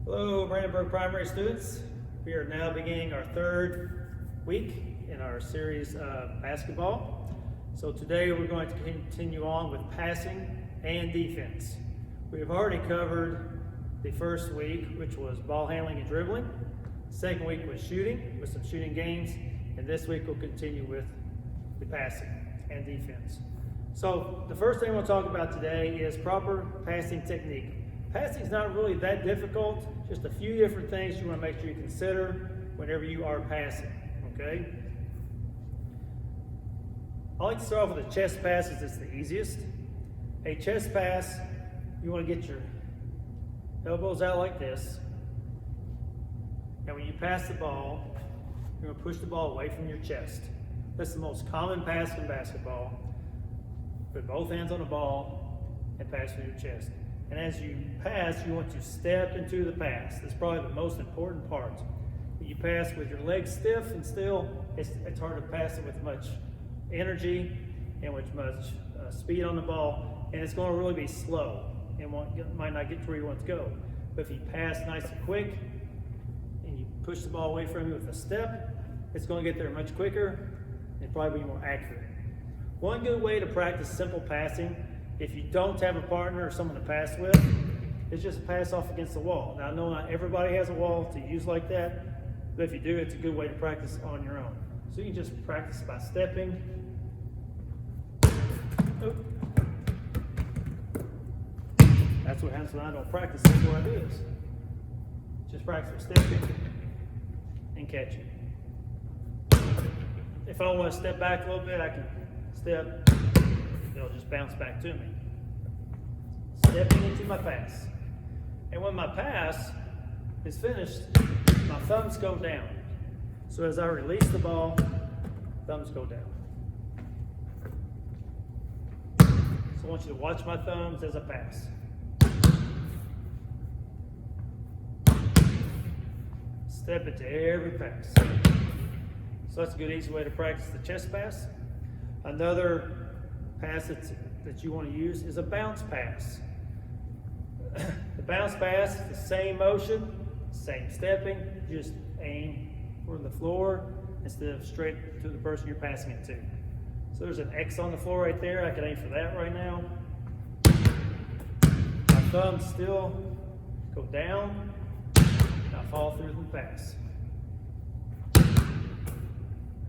Hello, Brandenburg Primary students. We are now beginning our third week in our series of basketball. So today we're going to continue on with passing and defense. We have already covered the first week, which was ball handling and dribbling. Second week was shooting, with some shooting games. And this week we'll continue with the passing and defense. So the first thing we'll talk about today is proper passing technique. Passing is not really that difficult, just a few different things you want to make sure you consider whenever you are passing, okay? I like to start off with a chest pass as it's the easiest. A chest pass, you want to get your elbows out like this, and when you pass the ball, you're going to push the ball away from your chest. That's the most common pass in basketball. Put both hands on the ball and pass through your chest. And as you pass, you want to step into the pass. That's probably the most important part. You pass with your legs stiff and still, it's hard to pass it with much energy and with much speed on the ball, and it's going to really be slow and might not get to where you want to go. But if you pass nice and quick and you push the ball away from you with a step, it's going to get there much quicker and probably be more accurate. One good way to practice simple passing, if you don't have a partner or someone to pass with, it's just pass off against the wall. Now I know not everybody has a wall to use like that, but if you do, it's a good way to practice on your own. So you can just practice by stepping. Oop. That's what happens when I don't practice. That's what I do is just practice with stepping and catching. If I want to step back a little bit, I can step. It'll just bounce back to me. Stepping into my pass. And when my pass is finished, my thumbs go down. So as I release the ball, thumbs go down. So I want you to watch my thumbs as I pass. Step into every pass. So that's a good, easy way to practice the chest pass. Another pass that you want to use is a bounce pass. The bounce pass is the same motion, same stepping, just aim for the floor instead of straight to the person you're passing it to. So there's an X on the floor right there. I can aim for that right now. My thumbs still go down, and I fall through the pass.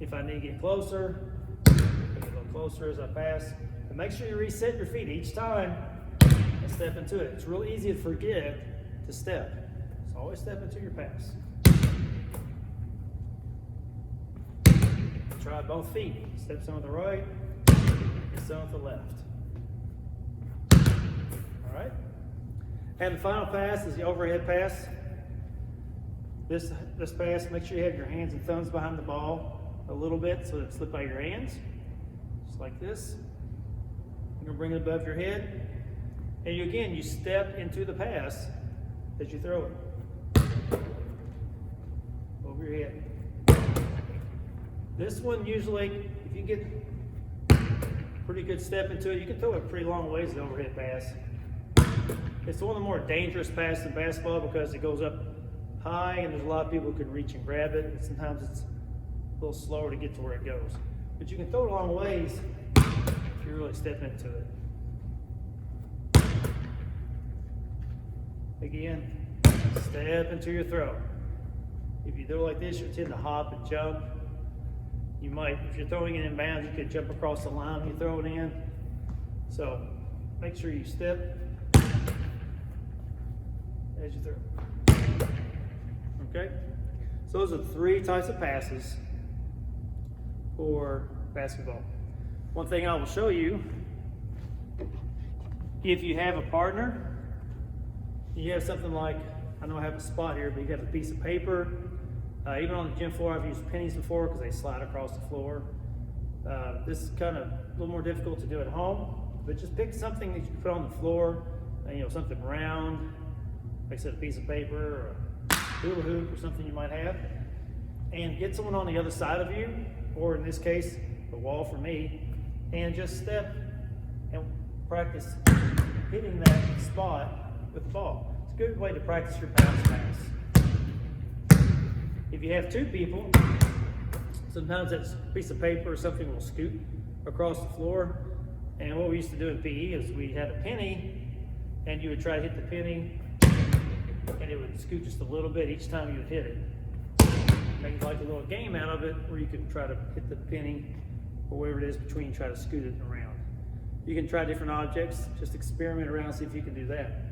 If I need to get closer, a little closer as I pass. And make sure you reset your feet each time and step into it. It's real easy to forget to step. So always step into your pass. Try both feet. Step some with the right and some with the left. All right? And the final pass is the overhead pass. This pass, make sure you have your hands and thumbs behind the ball a little bit so that it slips out of your hands. Just like this. You're going to bring it above your head. And you step into the pass as you throw it. Over your head. This one usually, if you get a pretty good step into it, you can throw it pretty long ways, the overhead pass. It's one of the more dangerous passes in basketball because it goes up high and there's a lot of people who can reach and grab it. And sometimes it's a little slower to get to where it goes. But you can throw it a long ways if you really step into it. Again, step into your throw. If you do it like this, you tend to hop and jump. You might, if you're throwing it in bounds, you could jump across the line when you throw it in. So make sure you step as you throw. Okay? So those are three types of passes for basketball. One thing I will show you, if you have a partner, you have something like, I know I have a spot here, but you have a piece of paper. Even on the gym floor, I've used pennies before because they slide across the floor. This is kind of a little more difficult to do at home, but just pick something that you can put on the floor, something round, like I said, a piece of paper or a hula hoop or something you might have, and get someone on the other side of you, or in this case, the wall for me, and just step and practice hitting that spot with the ball. It's a good way to practice your bounce pass. If you have two people, sometimes that piece of paper or something will scoot across the floor. And what we used to do in PE is we had a penny, and you would try to hit the penny, and it would scoot just a little bit each time you would hit it. Make like a little game out of it where you can try to hit the penny or whatever it is between, try to scoot it around. You can try different objects, just experiment around, see if you can do that.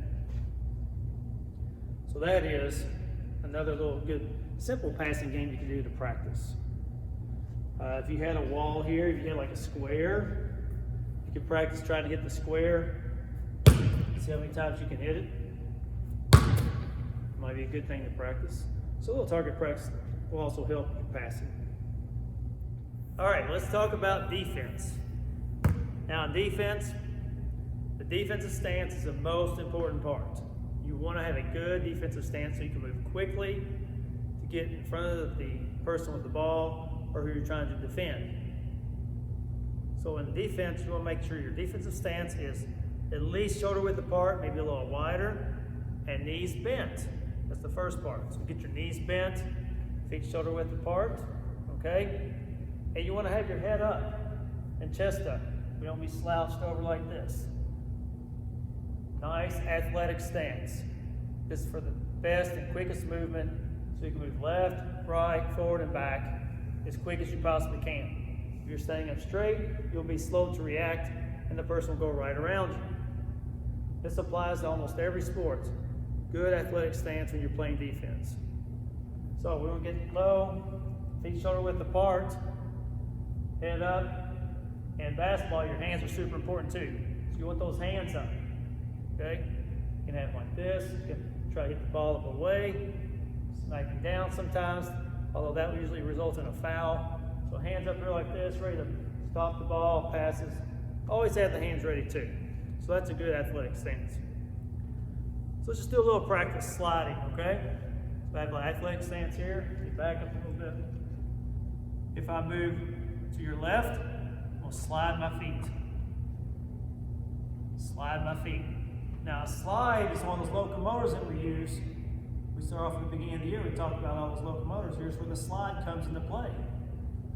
So that is another little good, simple passing game you can do to practice. If you had a wall here, if you had like a square, you can practice trying to hit the square. See how many times you can hit it. Might be a good thing to practice. So a little target practice will also help you passing. All right, let's talk about defense. Now in defense, the defensive stance is the most important part. You want to have a good defensive stance so you can move quickly to get in front of the person with the ball or who you're trying to defend. So in defense, you want to make sure your defensive stance is at least shoulder width apart, maybe a little wider, and knees bent. That's the first part. So get your knees bent, feet shoulder width apart, okay? And you want to have your head up and chest up. You don't be slouched over like this. Nice athletic stance. This is for the best and quickest movement, so you can move left, right, forward, and back as quick as you possibly can. If you're staying up straight, you'll be slow to react, and the person will go right around you. This applies to almost every sport. Good athletic stance when you're playing defense. So we want to get low, feet shoulder width apart, head up, and basketball, your hands are super important too. So you want those hands up, okay? You can have them like this, you can try to hit the ball up away, smacking down sometimes, although that will usually result in a foul. So hands up here like this, ready to stop the ball, passes. Always have the hands ready too. So that's a good athletic stance. So let's just do a little practice sliding, okay? So I have my athletic stance here. Get back up a little bit. If I move to your left, I'm gonna slide my feet. Slide my feet. Now a slide is one of those locomotors that we use. We start off at the beginning of the year, we talked about all those locomotors. Here's where the slide comes into play.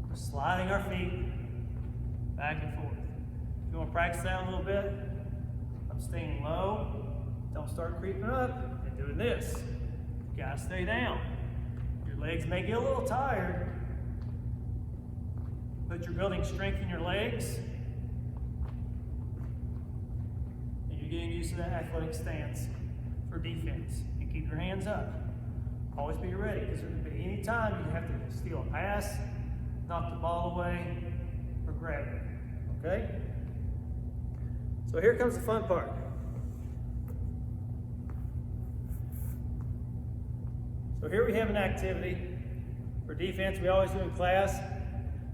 We're sliding our feet back and forth. If you want to practice that a little bit, I'm staying low. Don't start creeping up and doing this. You gotta stay down. Your legs may get a little tired, but you're building strength in your legs. And you're getting used to that athletic stance for defense. And keep your hands up. Always be ready, because there could be any time you have to steal a pass, knock the ball away, or grab it. Okay? So here comes the fun part. So here we have an activity for defense we always do in class.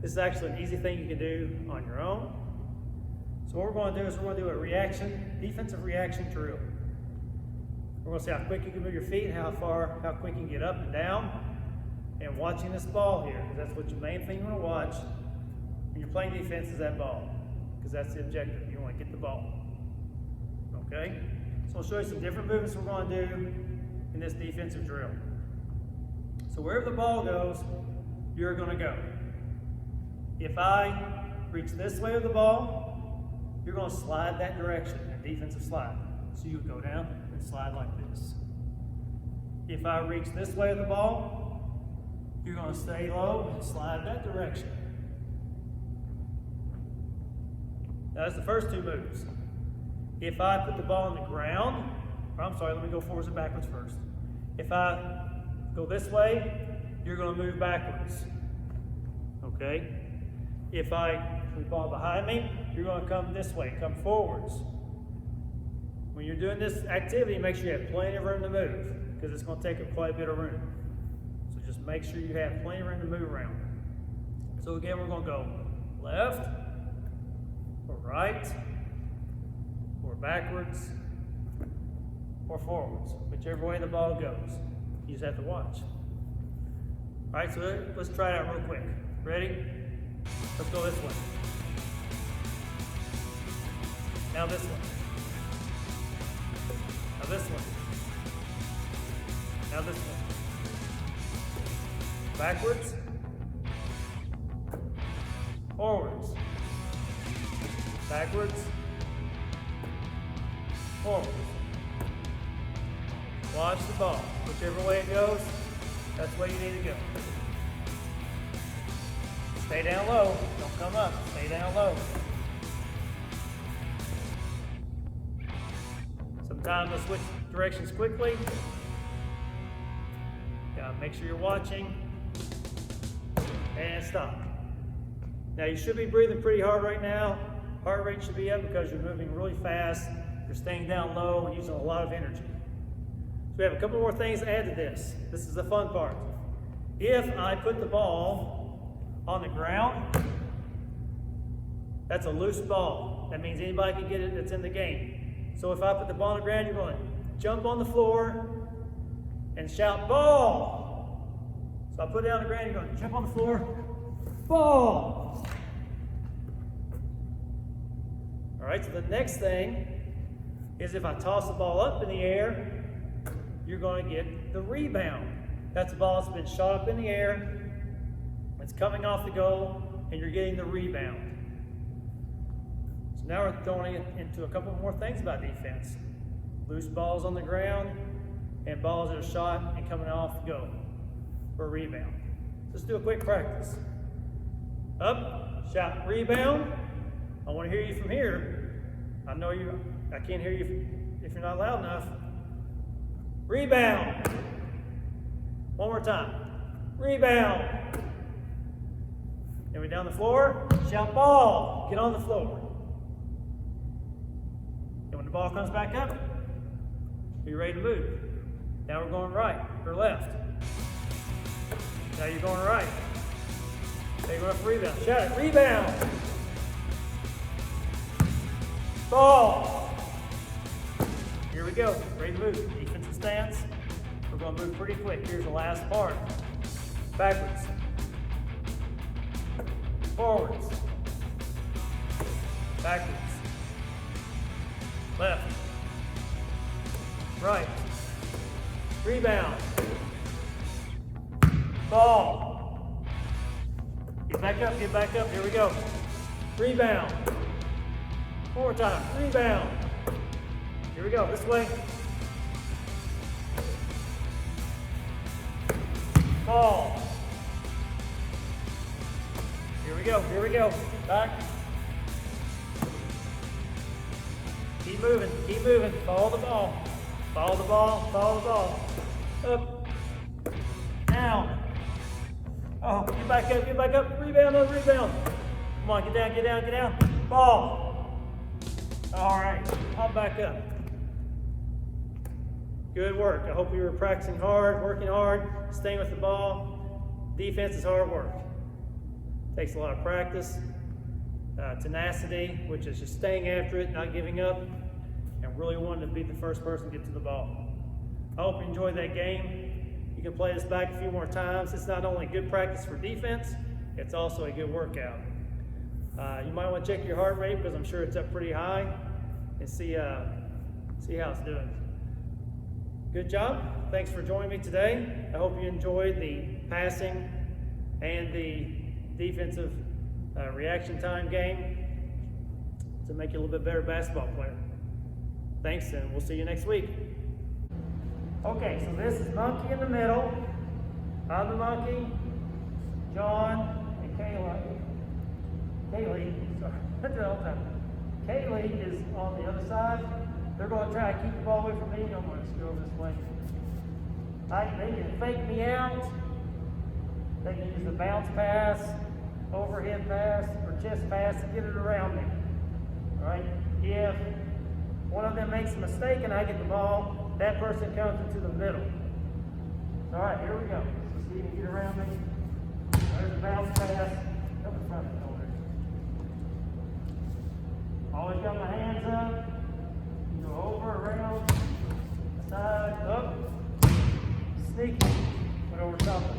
This is actually an easy thing you can do on your own. So what we're going to do is we're going to do a defensive reaction drill. We're going to see how quick you can move your feet, how quick you can get up and down, and watching this ball here, because that's what your main thing you want to watch when you're playing defense is that ball, because that's the objective. You want to get the ball. Okay? So I'll show you some different movements we're going to do in this defensive drill. So wherever the ball goes, you're going to go. If I reach this way with the ball, you're going to slide that direction, a defensive slide. So you go down and slide like this. If I reach this way with the ball, you're going to stay low and slide that direction. Now that's the first two moves. If I put the ball on the ground, let me go forwards and backwards first. If I go this way, you're going to move backwards. Okay? If I put the ball behind me, you're going to come this way, come forwards. When you're doing this activity, make sure you have plenty of room to move, because it's going to take up quite a bit of room. So just make sure you have plenty of room to move around. So again, we're going to go left, or right, or backwards, or forwards, whichever way the ball goes. You just have to watch. All right, so let's try it out real quick. Ready? Let's go this way. Now this one. Now this one. Now this one. Backwards. Forwards. Backwards. Forwards. Watch the ball. Whichever way it goes, that's where you need to go. Stay down low. Don't come up. Stay down low. Sometimes I'll switch directions quickly. Make sure you're watching. And stop. Now you should be breathing pretty hard right now. Heart rate should be up because you're moving really fast. You're staying down low and using a lot of energy. So we have a couple more things to add to this. This is the fun part. If I put the ball on the ground, that's a loose ball. That means anybody can get it that's in the game. So if I put the ball on the ground, you're going to jump on the floor and shout, ball! So I put it on the ground, you're going to jump on the floor, ball! All right, so the next thing is if I toss the ball up in the air, you're going to get the rebound. That's a ball that's been shot up in the air, it's coming off the goal, and you're getting the rebound. So now we're throwing it into a couple more things about defense. Loose balls on the ground, and balls that are shot and coming off the goal for a rebound. Let's do a quick practice. Up, shout rebound. I want to hear you from here. I can't hear you if you're not loud enough. Rebound. One more time. Rebound. And we're down the floor. Shout ball. Get on the floor. And when the ball comes back up, be ready to move. Now we're going right or left. Now you're going right. Now you're going for rebound. Shout it. Rebound. Ball. Here we go. Ready to move. Defensive stance. We're going to move pretty quick. Here's the last part. Backwards. Forwards. Backwards. Left. Right. Rebound. Ball. Get back up, get back up. Here we go. Rebound. One more time. Rebound. Here we go. This way. Ball. Here we go. Here we go. Back. Keep moving. Keep moving. Follow the ball. Follow the ball. Follow the ball. Up. Down. Oh, get back up. Get back up. Rebound. No rebound. Come on. Get down. Get down. Get down. Ball. All right. Hop back up. Good work. I hope you were practicing hard, working hard, staying with the ball. Defense is hard work. Takes a lot of practice, tenacity, which is just staying after it, not giving up, and really wanting to be the first person to get to the ball. I hope you enjoyed that game. You can play this back a few more times. It's not only good practice for defense, it's also a good workout. You might want to check your heart rate because I'm sure it's up pretty high, and see how it's doing. Good job. Thanks for joining me today. I hope you enjoyed the passing and the defensive reaction time game to make you a little bit better basketball player. Thanks, and we'll see you next week. Okay, so this is Monkey in the middle. I'm the monkey, John, and Kaylee, sorry, I do it all the time. Kaylee is on the other side. They're going to try to keep the ball away from me. I'm going to just go over this way. They can fake me out. They can use the bounce pass, overhead pass, or chest pass to get it around me. All right? If one of them makes a mistake and I get the ball, that person comes into the middle. All right, here we go. So see if you can get around me. There's the bounce pass. Come in front of me over there. Always got my hands up. Go over, around, side, up, sneaky, went over top of it.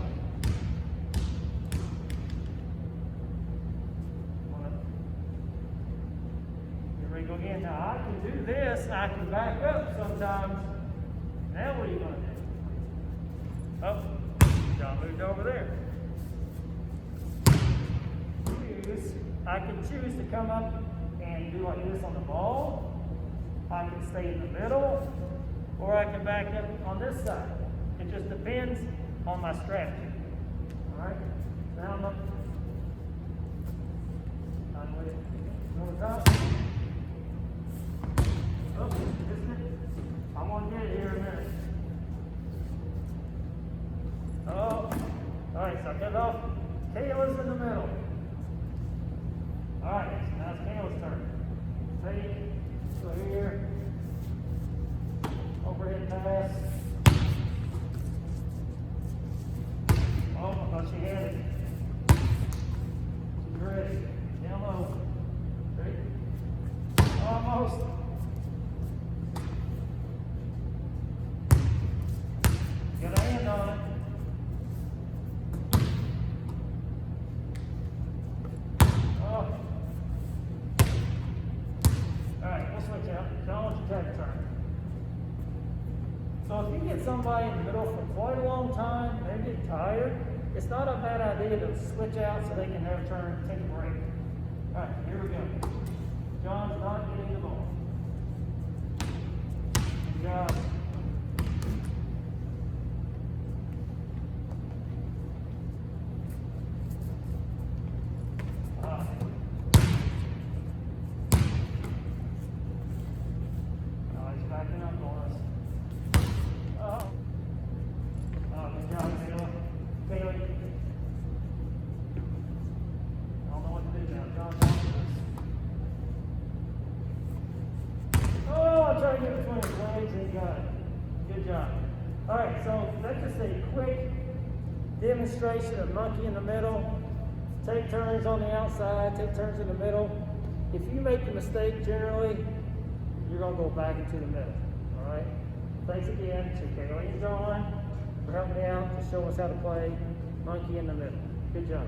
Here we go again. Now I can do this, I can back up sometimes. Now what are you going to do? Oh, John moved over there. I can choose to come up and do like this on the ball. I can stay in the middle, or I can back up on this side. It just depends on my strategy. All right, now I'm up. I'm with it. Over top. Oh, isn't it? I'm gonna get it here in a minute. Oh, all right, so I cut it off. Kayla's in the middle. All right, so now it's Kayla's turn. Fake, so here, overhead pass. Oh, I thought she had it. She's ready. Down low. Ready? Almost. Get a hand on it. So if you get somebody in the middle for quite a long time, they get tired, it's not a bad idea to switch out so they can have a turn, take a break. All right, here we go. John's not getting the ball. Good job. He's backing up on us. Good job, Taylor. Taylor. I don't know what to do now. John's on this. Oh, I tried to get between his legs and he got it. Good job. All right, so that's just a quick demonstration of monkey in the middle. Take turns on the outside, take turns in the middle. If you make the mistake, generally, you're going to go back into the middle. All right? Thanks again to Kaylee and John for helping me out to show us how to play monkey in the middle. Good job.